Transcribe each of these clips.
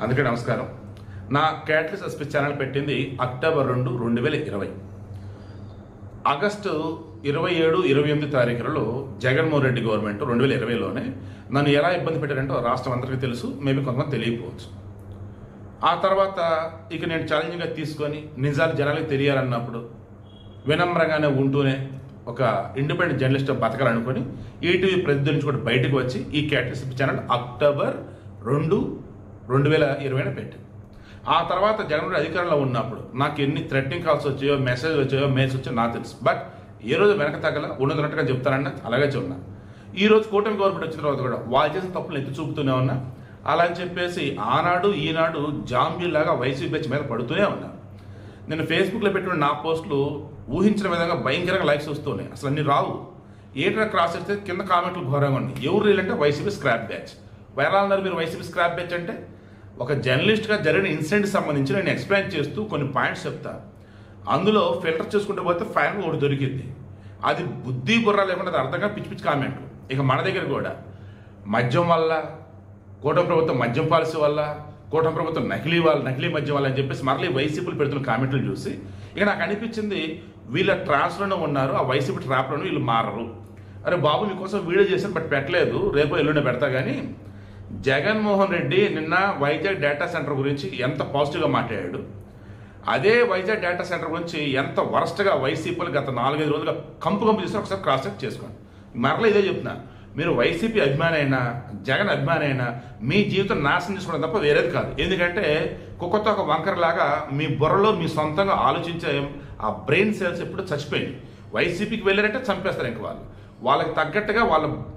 అందుకే నమస్కారం. నా క్యాటలిస్ట్ సస్పెన్స్ ఛానల్ పెట్టింది అక్టోబర్ 2, 2020. ఆగస్టు 27, 28 తారీఖులలో జగన్మోహన్ రెడ్డి గవర్నమెంట్ 2020లోనే నన్ను ఎలా ఇబ్బంది పెట్టారంటే రాష్ట్రం అందరికీ తెలుసు, మేబీ కొంతమంది తెలియకపోవచ్చు. ఆ తర్వాత ఇక నేను ఛాలెంజింగ్గా తీసుకొని నిజాలు జనాలకు తెలియాలన్నప్పుడు వినమ్రంగానే ఉంటూనే ఒక ఇండిపెండెంట్ జర్నలిస్ట్ బతకాలనుకొని ఈటీవీ ప్రతినిధి నుంచి కూడా బయటకు వచ్చి ఈ క్యాటలిస్ట్ ఛానల్ అక్టోబర్ 2, 2020 పెట్టింది. ఆ తర్వాత జగన్ అధికారంలో ఉన్నప్పుడు నాకు ఎన్ని థ్రెటనింగ్ కాల్స్ వచ్చాయో, మెసేజ్లు వచ్చాయో, మెయిల్స్ వచ్చాయో నాకు తెలుసు. బట్ ఏ రోజు వెనక తగ్గల ఉన్నదన్నట్టుగా చెప్తానన్న అలాగే ఉన్నా. ఈ రోజు కూటమి గవర్నమెంట్ వచ్చిన తర్వాత కూడా వాళ్ళు చేసిన తప్పులు ఎత్తి చూపుతూనే ఉన్నా. అలా అని చెప్పేసి ఆనాడు ఈనాడు జాంబీలాగా వైసీపీ బెచ్ మీద పడుతూనే ఉన్నా. నేను ఫేస్బుక్లో పెట్టిన నా పోస్టులు ఊహించిన విధంగా భయంకరంగా లైక్స్ వస్తున్నాయి. అసలు అన్ని రావు. ఏటైనా క్రాస్ చేస్తే కింద కామెంట్లు ఘోరంగా ఉన్నాయి. ఎవరు రీలంటే వైసీపీ స్క్రాప్ బ్యాచ్. వైరాలన్నారు మీరు వైసీపీ స్క్రాప్ బ్యాచ్ అంటే. ఒక జర్నలిస్ట్గా జరిగిన ఇన్సిడెంట్కి సంబంధించి నేను ఎక్స్ప్లెయిన్ చేస్తూ కొన్ని పాయింట్స్ చెప్తా. అందులో ఫిల్టర్ చేసుకుంటూ పోతే ఫైనల్ ఒకటి దొరికింది. అది బుద్ధి బుర్ర లేకుండా అది అర్థంగా పిచ్చి పిచ్చి కామెంట్లు. ఇక మన దగ్గర కూడా మద్యం వల్ల, కూటమి ప్రభుత్వం మద్యం పాలసీ వల్ల, కూటమి ప్రభుత్వం నకిలీ మద్యం వల్ల అని చెప్పేసి మరలీ వైసీపీలు పెడుతున్న కామెంట్లు చూసి ఇక నాకు అనిపించింది వీళ్ళ ట్రాన్స్లోనే ఉన్నారు, ఆ వైసీపీ ట్రాప్లోనే వీళ్ళు మారరు. అరే బాబు మీకోసం వీడియో చేశాను బట్ పెట్టలేదు, రేపు ఎల్లుండి పెడతా. కానీ జగన్మోహన్ రెడ్డి నిన్న వైజాగ్ డేటా సెంటర్ గురించి ఎంత పాజిటివ్గా మాట్లాడాడు, అదే వైజాగ్ డేటా సెంటర్ గురించి ఎంత వరస్ట్గా వైసీపీలు గత 4-5 రోజులుగా కంపు చేస్తే ఒకసారి క్రాస్ చెక్ చేసుకోండి. మరలా ఇదే చెప్తున్నా, మీరు వైసీపీ అభిమాని అయినా జగన్ అభిమాని అయినా మీ జీవితం నాశనం చేసుకోవడం తప్ప వేరేది కాదు. ఎందుకంటే కుక్కతో ఒక వంకరలాగా మీ బుర్రలో మీ సొంతంగా ఆలోచించే ఆ బ్రెయిన్ సెల్స్ ఎప్పుడు చచ్చిపోయింది. వైసీపీకి వెళ్ళారంటే చంపేస్తారు. ఇంక వాళ్ళకి తగ్గట్టుగా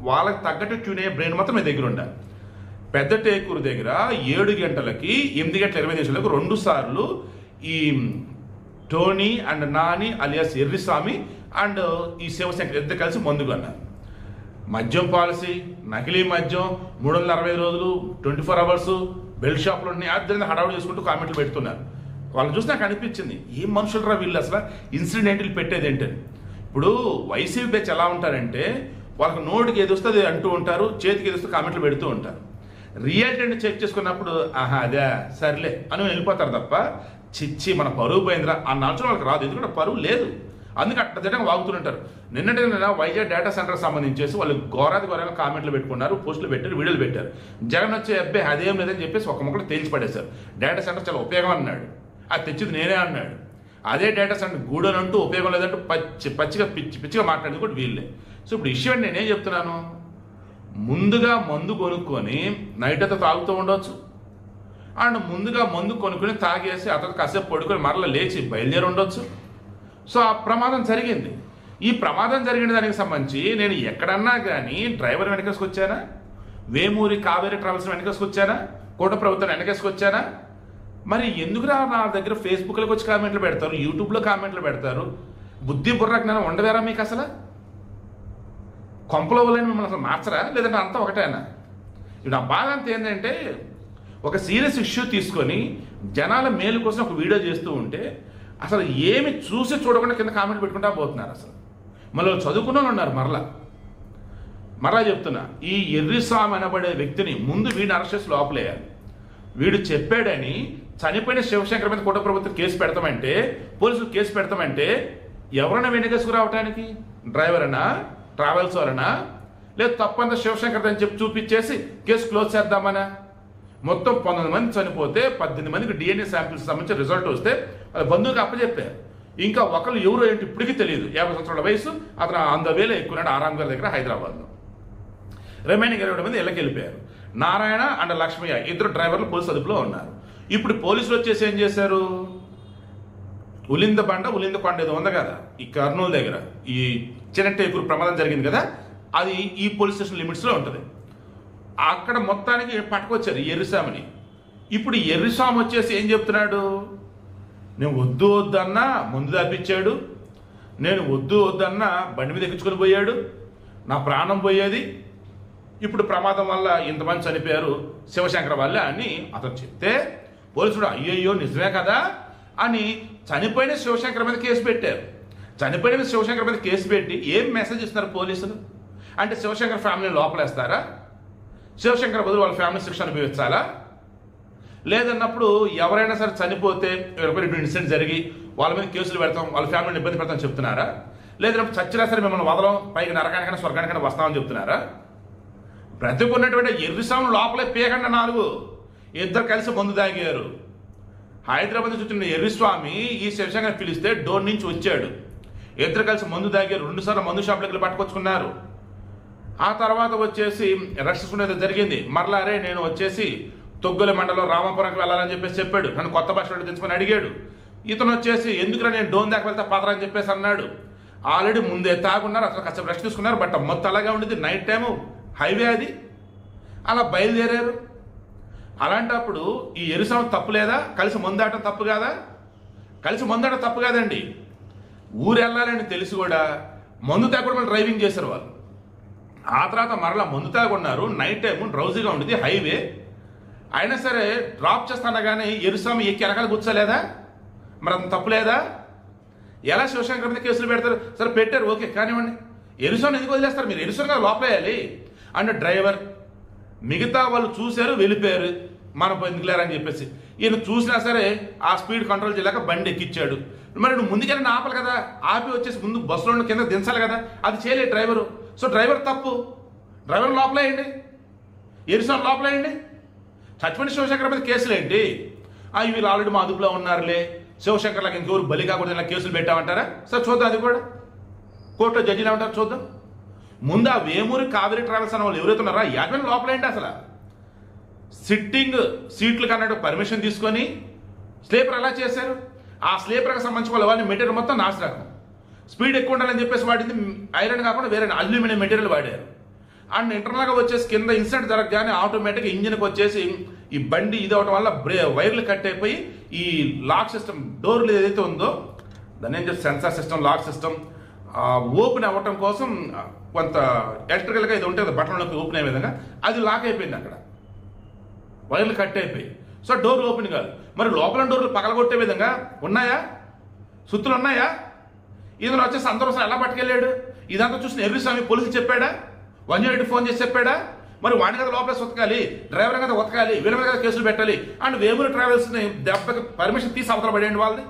వాళ్ళకి తగ్గట్టు ట్యూన్ అయ్యే బ్రెయిన్ మాత్రం మీ దగ్గర ఉండాలి. పెద్ద టేకూరు దగ్గర 7 గంటలకి 8:20 2 సార్లు ఈ Tony and Nani alias Erriswamy and ఈ శివశంకర్ ఇద్దరు కలిసి మందుగన్నారు. మద్యం పాలసీ, నకిలీ మద్యం, 365 రోజులు, 24 అవర్స్, బెల్ట్ షాపులు ఉన్నాయి, అద్దరిని హడావుడి చేసుకుంటూ కామెంట్లు పెడుతున్నారు. వాళ్ళని చూసి నాకు అనిపించింది ఏ మనుషులు రా వీళ్ళు, అసలు ఇన్సిడెంట్లు పెట్టేది ఏంటని. ఇప్పుడు వైసీపీ బ్యాచ్ ఎలా ఉంటారంటే వాళ్ళకి నోటికి ఏది వస్తే అది అంటూ ఉంటారు, చేతికి ఏది వస్తే కామెంట్లు పెడుతూ ఉంటారు. రియాలిటీని చెక్ చేసుకున్నప్పుడు ఆహా అదే సర్లే అని వెళ్ళిపోతారు తప్ప చిచ్చి మన పరువు పోయిందిరా అన్న ఆలోచన వాళ్ళకి రాదు. ఎందుకంటే పరువు లేదు, అందుకే అట్లా తిట్టంగా వాగుతుంటారు. నిన్నటి వైజాగ్ డేటా సెంటర్కి సంబంధించేసి వాళ్ళు ఘోరంగా కామెంట్లు పెట్టుకున్నారు, పోస్టులు పెట్టారు, వీడియోలు పెట్టారు. జగన్ వచ్చే అబ్బాయి అదేం లేదని చెప్పేసి ఒక మొక్కలు తేల్చి పడేశారు. డేటా సెంటర్ చాలా ఉపయోగం అన్నాడు, అది తెచ్చింది నేనే అన్నాడు. అదే డేటా సెంటర్ గూడనంటూ ఉపయోగం లేదంటూ పిచ్చిగా మాట్లాడేది కూడా వీళ్ళే. సో ఇప్పుడు ఇష్యూ అంటే నేనేం చెప్తున్నాను, ముందుగా మందు కొనుక్కొని నైట్ అంతా తాగుతూ ఉండవచ్చు, అండ్ ముందుగా మందు కొనుక్కొని తాగేసి అతను కాసేపు పడుకొని మరలా లేచి బయలుదేరి ఉండొచ్చు. సో ఆ ప్రమాదం జరిగింది. ఈ ప్రమాదం జరిగిన దానికి సంబంధించి నేను ఎక్కడన్నా కానీ డ్రైవర్ వెనకేసుకొచ్చానా, వేమూరి కావేరీ ట్రావెల్స్ వెనకేసుకొచ్చానా, కోట ప్రభుత్వం వెనకేసుకొచ్చానా? మరి ఎందుకురా నా దగ్గర ఫేస్బుక్లోకి వచ్చి కామెంట్లు పెడతారు, యూట్యూబ్లో కామెంట్లు పెడతారు? బుద్ధి బుర్ర జ్ఞానం ఉండవేరా మీకు? అసలు కొంపలో వాళ్ళని మిమ్మల్ని అసలు మార్చరా, లేదంటే అంతా ఒకటేనా? ఇప్పుడు నా బాధ అంతా ఏంటంటే ఒక సీరియస్ ఇష్యూ తీసుకొని జనాల మేలు కోసం ఒక వీడియో చేస్తూ ఉంటే అసలు ఏమి చూసి చూడకుండా కింద కామెంట్ పెట్టుకుంటా పోతున్నారు. అసలు మళ్ళీ చదువుకున్న ఉన్నారు. మరలా చెప్తున్నా, ఈ ఎర్రిస్వామి అనబడే వ్యక్తిని ముందు వీడిని అరెస్ట్ చేసి లోపలేయాలి. వీడు చెప్పాడని చనిపోయిన శివశంకర్ మీద కుటుంబ ప్రభుత్వం కేసు పెడతామంటే, పోలీసులు కేసు పెడతామంటే ఎవరైనా వెనకేసుకురావటానికి డ్రైవర్ అనా, ట్రావెల్స్ వాళ్ళనా, లేదు తప్పంతా శివశంకర్ అని చెప్పి చూపించేసి కేసు క్లోజ్ చేద్దామనా? మొత్తం 19 మంది చనిపోతే 18 మందికి DNA శాంపిల్స్ సంబంధించి రిజల్ట్ వస్తే వాళ్ళ బంధువుకి అప్పచెప్పారు. ఇంకా ఒకళ్ళు ఎవరు ఏంటి ఇప్పటికీ తెలియదు. 50 సంవత్సరాల వయసు, అతను 100,000 ఎక్కున్నాడు ఆరాం గారి దగ్గర హైదరాబాద్లో. రిమైనింగ్ 20 మంది ఇళ్ళకి వెళ్ళిపోయారు. నారాయణ అండ్ లక్ష్మయ్య ఇద్దరు డ్రైవర్లు పోలీసు అదుపులో ఉన్నారు. ఇప్పుడు పోలీసులు వచ్చేసి ఏం చేశారు, ఉలిందకొండ ఏదో ఉంది కదా ఈ కర్నూలు దగ్గర, ఈ చిన్నటేకూరు ప్రమాదం జరిగింది కదా, అది ఈ పోలీస్ స్టేషన్ లిమిట్స్లో ఉంటుంది. అక్కడ మొత్తానికి పట్టుకొచ్చారు ఎర్రిస్వామిని. ఇప్పుడు ఎర్రిస్వామి వచ్చేసి ఏం చెప్తున్నాడు, నేను వద్దు వద్దన్నా ముందు తప్పించాడు, నేను వద్దు వద్దన్నా బండి మీద ఎక్కించుకొని పోయాడు, నా ప్రాణం పోయేది, ఇప్పుడు ప్రమాదం వల్ల ఇంతమంది చనిపోయారు శివశంకర్ వల్ల అని అతను చెప్తే పోలీసుడు అయ్యయ్యో నిజమే కదా అని చనిపోయిన శివశంకర్ మీద కేసు పెట్టారు. చనిపోయిన శివశంకర్ మీద కేసు పెట్టి ఏం మెసేజ్ ఇస్తున్నారు పోలీసులు అంటే శివశంకర్ ఫ్యామిలీని లోపలేస్తారా? శివశంకర్ బదులు వాళ్ళ ఫ్యామిలీ శిక్ష అనుభవించాలా? లేదన్నప్పుడు ఎవరైనా సరే చనిపోతే ఇన్సిడెంట్ జరిగి వాళ్ళ మీద కేసులు పెడతాం, వాళ్ళ ఫ్యామిలీని ఇబ్బంది పెడతాం చెప్తున్నారా? లేదన్నప్పుడు చచ్చినా సరే మిమ్మల్ని వదలం, పైకి నరకానికైనా స్వర్గానికైనా వస్తామని చెప్తున్నారా? బ్రతుకున్నటువంటి ఎర్రిస్వామి లోపలే పీకండి 4 ఇద్దరు కలిసి మందు తాగారు. హైదరాబాద్ నుంచి వచ్చిన ఎర్రిస్వామి ఈ శివశంకర్ పిలిస్తే డోర్ నుంచి వచ్చాడు. ఇద్దరు కలిసి మందు తాగారు. 2 సార్లు మందు షాపులకి పట్టుకొచ్చుకున్నారు. ఆ తర్వాత వచ్చేసి రక్షించుకునేది జరిగింది. మరలా అరే నేను వచ్చేసి తొగ్గుల మండలం రామాపురంకి వెళ్ళాలని చెప్పేసి చెప్పాడు. నన్ను కొత్త బస్ స్టాండ్ తెచ్చుకొని అడిగాడు. ఇతను వచ్చేసి ఎందుకురా నేను డోన్ దాకా వెళ్తే పదరా అని చెప్పేసి అన్నాడు. ఆల్రెడీ ముందే తాగున్నారు, అసలు కాస్త రెస్ట్ తీసుకున్నారు. బట్ మొత్తం అలాగే ఉండేది. నైట్ టైము హైవే అది. అలా బయలుదేరారు. అలాంటప్పుడు ఈ ఎరుసవం తప్పు లేదా? కలిసి మందాటం తప్పు కాదా? కలిసి మందాటం తప్పు కాదండి. ఊరు వెళ్ళాలని తెలిసి కూడా మందు తాగకుండా డ్రైవింగ్ చేశారు వాళ్ళు. ఆ తర్వాత మరలా మందు తాగున్నారు. నైట్ టైము డ్రౌజీగా ఉండేది, హైవే. అయినా సరే డ్రాప్ చేస్తానగానే ఎరుస్వామి ఎక్కి వెనకాల కూర్చోలేదా? మరి అంత తప్పు లేదా? ఎలా శివశంకర్ మీద కేసులు పెడతారు? సరే పెట్టారు, ఓకే కానివ్వండి. ఎరుస్వామిని ఎందుకు వదిలేస్తారు? మీరు ఎరుస్వామి కదా లోపలేయాలి అంటే డ్రైవర్ మిగతా వాళ్ళు చూశారు, వెళ్ళిపోయారు. మనం ఎందుకు లేరని చెప్పేసి ఈయన చూసినా సరే ఆ స్పీడ్ కంట్రోల్ చేయలేక బండి ఎక్కిచ్చాడు. మరి నువ్వు ముందుకెళ్ళి ఆపాలి కదా, ఆపి వచ్చేసి ముందు బస్సులో కింద దించాలి కదా, అది చేయలేదు డ్రైవరు. సో డ్రైవర్ తప్పు. డ్రైవర్ లోపలేయండి, ఎరుస్వామి లోపలేయండి. చచ్చిపోయిన శివశంకర్ మీద కేసులు ఏంటి? వీళ్ళు ఆల్రెడీ మా అదుపులో ఉన్నారులే, శివశంకర్ లాగా ఇంకెవరు బలి కాకూడదు ఇలా కేసులు పెట్టామంటారా? సరే చూద్దాం, అది కూడా కోర్టులో జడ్జిలు ఏమంటారు చూద్దాం. ముందు ఆ వేమూరి కావేరీ ట్రావెల్స్ అన్న వాళ్ళు ఎవరైతే ఉన్నారో యాభై లోపలేండి. అసలు సిట్టింగ్ సీట్లు కన్నట్టు పర్మిషన్ తీసుకొని స్లీపర్ ఎలా చేశారు? ఆ స్లీపర్కి సంబంధించి వాళ్ళ మెటీరియల్ మొత్తం నాశరకం. స్పీడ్ ఎక్కువ ఉండాలని చెప్పేసి వాడింది ఐరన్ కాకుండా వేరే అల్యూమినియం మెటీరియల్ వాడారు. అండ్ ఇంటర్నల్గా వచ్చేసి కింద ఇన్సిడెంట్ జరగగానే ఆటోమేటిక్గా ఇంజిన్కి వచ్చేసి ఈ బండి ఇది అవడం వల్ల వైర్లు కట్ అయిపోయి ఈ లాక్ సిస్టమ్ డోర్లు ఏదైతే ఉందో దాన్ని ఏం చేస్తే sensor system, lock system open అవ్వటం కోసం కొంత ఎలక్ట్రికల్గా ఇది ఉంటుంది బట్టన్లోకి ఓపెన్ అయ్యే విధంగా అది లాక్ అయిపోయింది. అక్కడ వైర్లు కట్ అయిపోయి సో డోర్ ఓపెన్ కాదు. మరి లోపల డోర్లు పగలగొట్టే విధంగా ఉన్నాయా? సుత్తులు ఉన్నాయా? ఇతను వచ్చేసి అందరూ ఎలా పట్టుకెళ్ళాడు? ఇదంతా చూసిన ఎర్రిస్వామి పోలీసులు చెప్పాడా? 108 ఫోన్ చేసి చెప్పాడా? మరి వాడి కదా లోపల ఉతకాలి, డ్రైవర్ కదా ఉతకాలి, వీళ్ళ మీద కదా కేసులు పెట్టాలి. అండ్ వేమూరి ట్రావెల్స్ని దెబ్బకి పర్మిషన్ తీసి అవతల పడేయండి వాళ్ళది.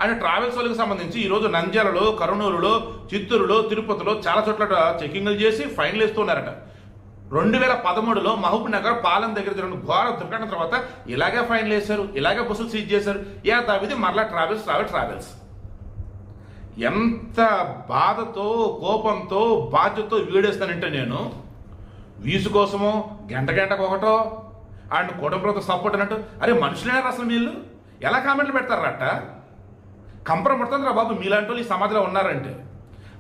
అండ్ ట్రావెల్స్ వాళ్ళకి సంబంధించి ఈరోజు నంద్యాలలో, కర్నూలులో, చిత్తూరులో, తిరుపతిలో చాలా చోట్ల చెకింగ్లు చేసి ఫైన్లు వేస్తున్నారట. 2013లో మహబూబ్ నగర్ పాలెం దగ్గర జరిగిన ఘోర దుర్ఘటన తర్వాత ఇలాగే ఫైన్లు వేశారు, ఇలాగే బస్సులు సీజ్ చేశారు. దావిది మరలా ట్రావెల్స్ ఎంత బాధతో, కోపంతో, బాధ్యతతో వీడేస్తానంటే నేను వీసు కోసమో గంటకు ఒకటో అండ్ కుటుంబంతో సపోర్ట్ అన్నట్టు. అరే మనుషులేనారు అసలు వీళ్ళు? ఎలా కామెంట్లు పెడతారట? కంపరం పడుతుందిరా బాబు మీలాంటి వాళ్ళు ఈ సమాజంలో ఉన్నారంటే.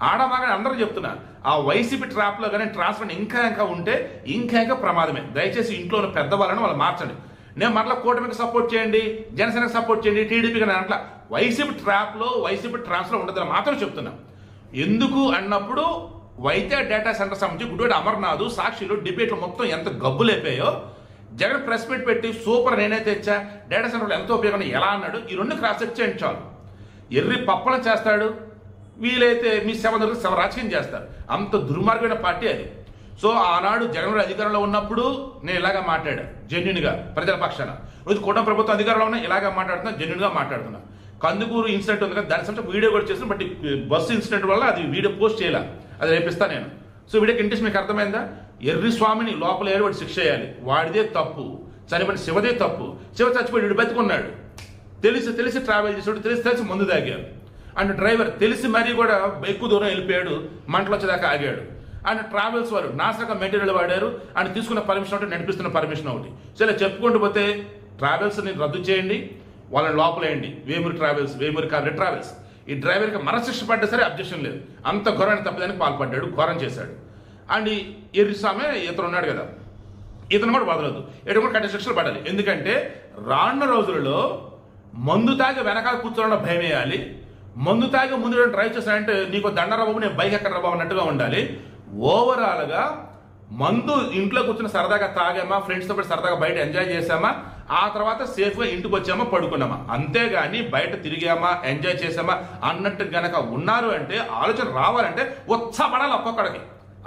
ఆడమాగని అందరూ చెప్తున్నా, ఆ వైసీపీ ట్రాప్లో కానీ ట్రాన్స్ఫర్ ఇంకా ఉంటే ఇంకా ప్రమాదమే. దయచేసి ఇంట్లో ఉన్న పెద్దవాళ్ళని వాళ్ళు మార్చండి. నేను మరలా కూటమికి సపోర్ట్ చేయండి, జనసేనకి సపోర్ట్ చేయండి, టీడీపీకి అట్లా వైసీపీ ట్రాప్లో, వైసీపీ ట్రాన్స్లో ఉండదని మాత్రం చెప్తున్నా. ఎందుకు అన్నప్పుడు వైద్య డేటా సెంటర్ సంబంధించి గుడివాడ అమర్నాథ్, సాక్షిలో డిబేట్లు మొత్తం ఎంత గబ్బులేపాయో జగన్ ప్రెస్ మీట్ పెట్టి సూపర్ నేనే తెచ్చా, డేటా సెంటర్లో ఎంతో ఉపయోగం ఎలా అన్నాడు. ఈ 2 క్రాస్ చెక్ చేయండి చాలు. ఎర్రి పప్పలం చేస్తాడు, వీలైతే మీ శవ రాజకీయం చేస్తారు. అంత దుర్మార్గమైన పార్టీ అది. సో ఆనాడు జగన్ అధికారంలో ఉన్నప్పుడు నేను ఇలాగా మాట్లాడా జెన్యున్గా ప్రజల పక్షాన. రోజు కూటమి ప్రభుత్వం అధికారంలో ఉన్నా ఇలాగా మాట్లాడుతున్నా, జెన్యున్గా మాట్లాడుతున్నా. కందుకూరు ఇన్సిడెంట్ ఉంది కదా, దాని సంబంధించి వీడియో కూడా చేసిన, బట్ బస్సు ఇన్సిడెంట్ వల్ల అది వీడియో పోస్ట్ చేయాలి, అది రేపిస్తాను నేను. సో వీడియోకి ఇంట్రెస్ట్ మీకు అర్థమైందా? ఎర్రిస్వామిని లోపల వాడు శిక్ష చేయాలి, వాడిదే తప్పు. చనిపోయిన శివదే తప్పు. శివ చచ్చిపోయి వీడు బతుకున్నాడు, తెలిసి ట్రావెల్ చేసాడు, తెలిసి మందు తాగాడు. అండ్ డ్రైవర్ తెలిసి మరీ కూడా ఎక్కువ దూరం వెళ్ళిపోయాడు, మంటలు వచ్చేదాకా ఆగాడు. అండ్ ట్రావెల్స్ వారు నాశక మెటీరియల్ వాడారు, అండ్ తీసుకున్న పర్మిషన్ ఒకటి, నడిపిస్తున్న పర్మిషన్ ఒకటి. సో ఇలా చెప్పుకుంటూ పోతే ట్రావెల్స్ని రద్దు చేయండి, వాళ్ళని లోపలేయండి. Vemuri travels, Vemuri Kaveri travels. ఈ డ్రైవర్కి మరణశిక్ష పడ్డా సరే అబ్జెక్షన్ లేదు. అంత ఘోరాన్ని తప్పదానికి పాల్పడ్డాడు, ఘోరం చేశాడు. అండ్ ఈ ఎర్రిస్వామి ఇతను ఉన్నాడు కదా, ఇతను కూడా వదలదు, ఇతను కూడా కఠిన శిక్షలు పడాలి. ఎందుకంటే రానున్న రోజులలో మందు తాగి వెనకాల కూర్చోవడం భయం వేయాలి. మందు తాగి ముందు డ్రైవ్ చేస్తానంటే నీకు దండరా బాబు, నేను బైక్ ఎక్కడ బాబు అన్నట్టుగా ఉండాలి. ఓవరాల్గా మందు ఇంట్లో కూర్చుని సరదాగా తాగామా, ఫ్రెండ్స్తో పాటు సరదాగా బయట ఎంజాయ్ చేసామా, ఆ తర్వాత సేఫ్గా ఇంటికి వచ్చామా, పడుకున్నామా, అంతేగాని బయట తిరిగామా, ఎంజాయ్ చేసామా అన్నట్టు గనక ఉన్నారు అంటే, ఆలోచన రావాలంటే ఉత్సాహపడాలి ఒక్కొక్కడికి.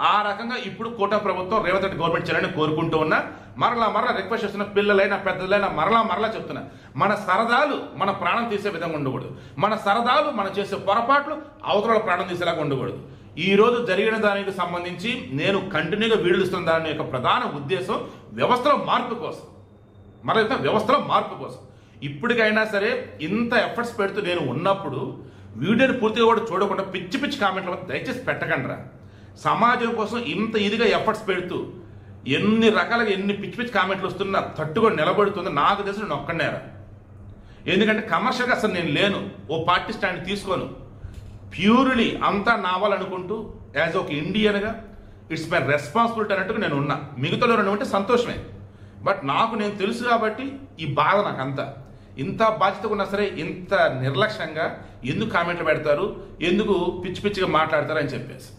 ఆ రకంగా ఇప్పుడు కూటమి ప్రభుత్వం రేవంత్ రెడ్డి గవర్నమెంట్ చేయాలని కోరుకుంటూ ఉన్నా. మరలా రిక్వెస్ట్ చేస్తున్న, పిల్లలైనా పెద్దలైనా మరలా చెప్తున్నా, మన సరదాలు మన ప్రాణం తీసే విధంగా ఉండకూడదు. మన సరదాలు మనం చేసే పొరపాట్లు అవతల ప్రాణం తీసేలాగా ఉండకూడదు. ఈ రోజు జరిగిన దానికి సంబంధించి నేను కంటిన్యూగా వీడియోలు ఇస్తున్న దాని యొక్క ప్రధాన ఉద్దేశం వ్యవస్థలో మార్పు కోసం. వ్యవస్థలో మార్పు కోసం ఇప్పటికైనా సరే ఇంత ఎఫర్ట్స్ పెడుతూ నేను ఉన్నప్పుడు వీడియోని పూర్తిగా కూడా చూడకుండా పిచ్చి కామెంట్లు దయచేసి పెట్టకండిరా. సమాజం కోసం ఇంత ఇదిగా ఎఫర్ట్స్ పెడుతూ ఎన్ని రకాలుగా ఎన్ని పిచ్చి కామెంట్లు వస్తున్నా తట్టుకొని నిలబడుతుంది నాకు తెలిసి నేను ఒక్కడేరా. ఎందుకంటే కమర్షియల్గా అసలు నేను లేను, ఓ పార్టీ స్టాండ్ తీసుకోను. ప్యూర్లీ అంతా నావాలనుకుంటూ యాజ్ ఒక ఇండియన్గా ఇట్స్ మై రెస్పాన్సిబిలిటీ అన్నట్టుగా నేను ఉన్నా. మిగతాలో ఉంటే సంతోషమే, బట్ నాకు నేను తెలుసు కాబట్టి ఈ బాధ నాకంతా. ఇంత బాధ్యతగా ఉన్నా సరే ఇంత నిర్లక్ష్యంగా ఎందుకు కామెంట్లు పెడతారు, ఎందుకు పిచ్చిగా మాట్లాడతారు అని చెప్పేసి